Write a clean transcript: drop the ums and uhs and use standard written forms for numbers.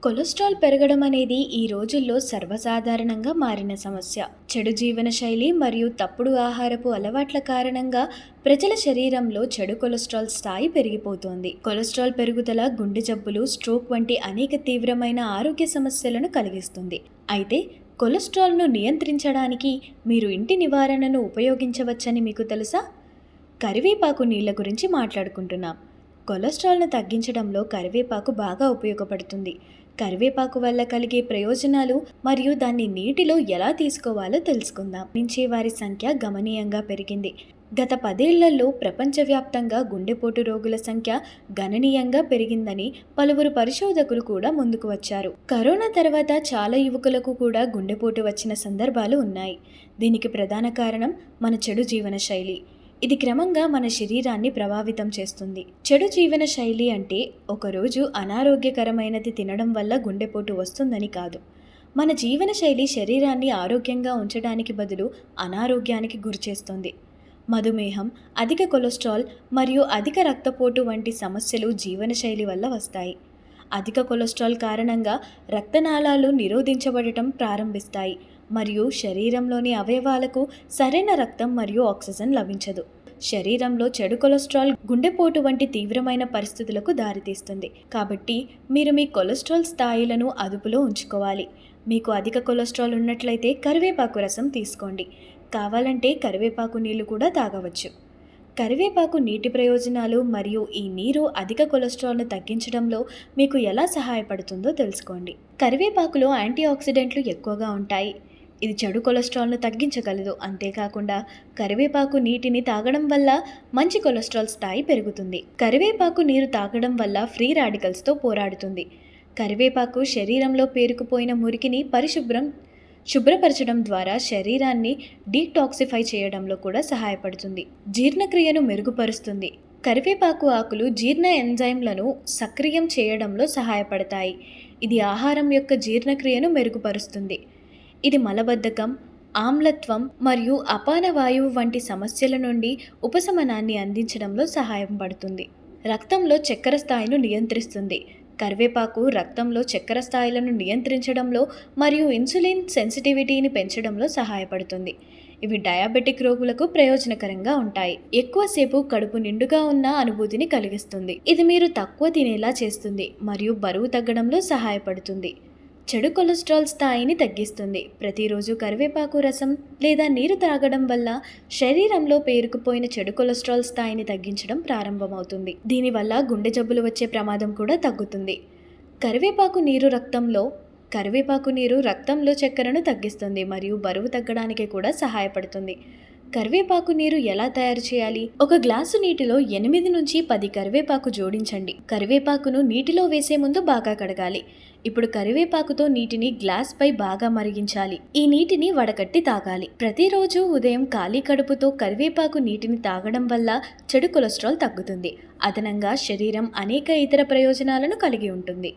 Cholesterol పెరగడం అనేది ఈ రోజుల్లో సర్వసాధారణంగా మారిన సమస్య. చెడు జీవనశైలి మరియు తప్పుడు ఆహారపు అలవాట్ల కారణంగా ప్రజల శరీరంలో చెడు కొలెస్ట్రాల్ స్థాయి పెరిగిపోతోంది. కొలెస్ట్రాల్ పెరుగుదల గుండె జబ్బులు, స్ట్రోక్ వంటి అనేక తీవ్రమైన ఆరోగ్య సమస్యలను కలిగిస్తుంది. అయితే కొలెస్ట్రాల్ను నియంత్రించడానికి మీరు ఇంటి నివారణను ఉపయోగించవచ్చని మీకు తెలుసా? కరివేపాకు నీళ్ల గురించి మాట్లాడుకుంటున్నాం. కొలెస్ట్రాల్ను తగ్గించడంలో కరివేపాకు బాగా ఉపయోగపడుతుంది. కరివేపాకు వల్ల కలిగే ప్రయోజనాలు మరియు దాన్ని నీటిలో ఎలా తీసుకోవాలో తెలుసుకుందాం. మించే వారి సంఖ్య గణనీయంగా పెరిగింది. గత 10 ఏళ్లలో ప్రపంచవ్యాప్తంగా గుండెపోటు రోగుల సంఖ్య గణనీయంగా పెరిగిందని పలువురు పరిశోధకులు కూడా ముందుకు వచ్చారు. కరోనా తర్వాత చాలా యువకులకు కూడా గుండెపోటు వచ్చిన సందర్భాలు ఉన్నాయి. దీనికి ప్రధాన కారణం మన చెడు జీవనశైలి. ఇది క్రమంగా మన శరీరాన్ని ప్రభావితం చేస్తుంది. చెడు జీవన శైలి అంటే ఒకరోజు అనారోగ్యకరమైనది తినడం వల్ల గుండెపోటు వస్తుందని కాదు. మన జీవనశైలి శరీరాన్ని ఆరోగ్యంగా ఉంచడానికి బదులు అనారోగ్యానికి గురిచేస్తుంది. మధుమేహం, అధిక కొలెస్ట్రాల్ మరియు అధిక రక్తపోటు వంటి సమస్యలు జీవనశైలి వల్ల వస్తాయి. అధిక కొలెస్ట్రాల్ కారణంగా రక్తనాళాలు నిరోధించబడటం ప్రారంభిస్తాయి మరియు శరీరంలోని అవయవాలకు సరైన రక్తం మరియు ఆక్సిజన్ లభించదు. శరీరంలో చెడు కొలెస్ట్రాల్ గుండెపోటు వంటి తీవ్రమైన పరిస్థితులకు దారితీస్తుంది. కాబట్టి మీరు మీ కొలెస్ట్రాల్ స్థాయిలను అదుపులో ఉంచుకోవాలి. మీకు అధిక కొలెస్ట్రాల్ ఉన్నట్లయితే కరివేపాకు రసం తీసుకోండి. కావాలంటే కరివేపాకు నీళ్లు కూడా తాగవచ్చు. కరివేపాకు నీటి ప్రయోజనాలు మరియు ఈ నీరు అధిక కొలెస్ట్రాల్ను తగ్గించడంలో మీకు ఎలా సహాయపడుతుందో తెలుసుకోండి. కరివేపాకులో యాంటీ ఆక్సిడెంట్లు ఎక్కువగా ఉంటాయి. ఇది చెడు కొలెస్ట్రాల్ను తగ్గించగలదు. అంతేకాకుండా కరివేపాకు నీటిని తాగడం వల్ల మంచి కొలెస్ట్రాల్ స్థాయి పెరుగుతుంది. కరివేపాకు నీరు తాగడం వల్ల ఫ్రీ రాడికల్స్తో పోరాడుతుంది. కరివేపాకు శరీరంలో పేరుకుపోయిన మురికిని శుభ్రపరచడం ద్వారా శరీరాన్ని డీటాక్సిఫై చేయడంలో కూడా సహాయపడుతుంది. జీర్ణక్రియను మెరుగుపరుస్తుంది. కరివేపాకు ఆకులు జీర్ణ ఎంజైమ్లను సక్రియం చేయడంలో సహాయపడతాయి. ఇది ఆహారం యొక్క జీర్ణక్రియను మెరుగుపరుస్తుంది. ఇది మలబద్ధకం, ఆమ్లత్వం మరియు అపాన వాయువు వంటి సమస్యల నుండి ఉపశమనాన్ని అందించడంలో సహాయం పడుతుంది. రక్తంలో చక్కెర స్థాయిను నియంత్రిస్తుంది. కరివేపాకు రక్తంలో చక్కెర స్థాయిలను నియంత్రించడంలో మరియు ఇన్సులిన్ సెన్సిటివిటీని పెంచడంలో సహాయపడుతుంది. ఇవి డయాబెటిక్ రోగులకు ప్రయోజనకరంగా ఉంటాయి. ఎక్కువసేపు కడుపు నిండుగా ఉన్న అనుభూతిని కలిగిస్తుంది. ఇది మీరు తక్కువ తినేలా చేస్తుంది మరియు బరువు తగ్గడంలో సహాయపడుతుంది. చెడు కొలెస్ట్రాల్ స్థాయిని తగ్గిస్తుంది. ప్రతిరోజు కరివేపాకు రసం లేదా నీరు తాగడం వల్ల శరీరంలో పేరుకుపోయిన చెడు కొలెస్ట్రాల్ స్థాయిని తగ్గించడం ప్రారంభమవుతుంది. దీనివల్ల గుండె జబ్బులు వచ్చే ప్రమాదం కూడా తగ్గుతుంది. కరివేపాకు నీరు రక్తంలో చక్కెరను తగ్గిస్తుంది మరియు బరువు తగ్గడానికి కూడా సహాయపడుతుంది. కరివేపాకు నీరు ఎలా తయారు చేయాలి? ఒక గ్లాసు నీటిలో 8 నుంచి 10 కరివేపాకు జోడించండి. కరివేపాకును నీటిలో వేసే ముందు బాగా కడగాలి. ఇప్పుడు కరివేపాకుతో నీటిని గ్లాస్ పై బాగా మరిగించాలి. ఈ నీటిని వడకట్టి తాగాలి. ప్రతిరోజు ఉదయం ఖాళీ కడుపుతో కరివేపాకు నీటిని తాగడం వల్ల చెడు కొలెస్ట్రాల్ తగ్గుతుంది. అదనంగా శరీరం అనేక ఇతర ప్రయోజనాలను కలిగి ఉంటుంది.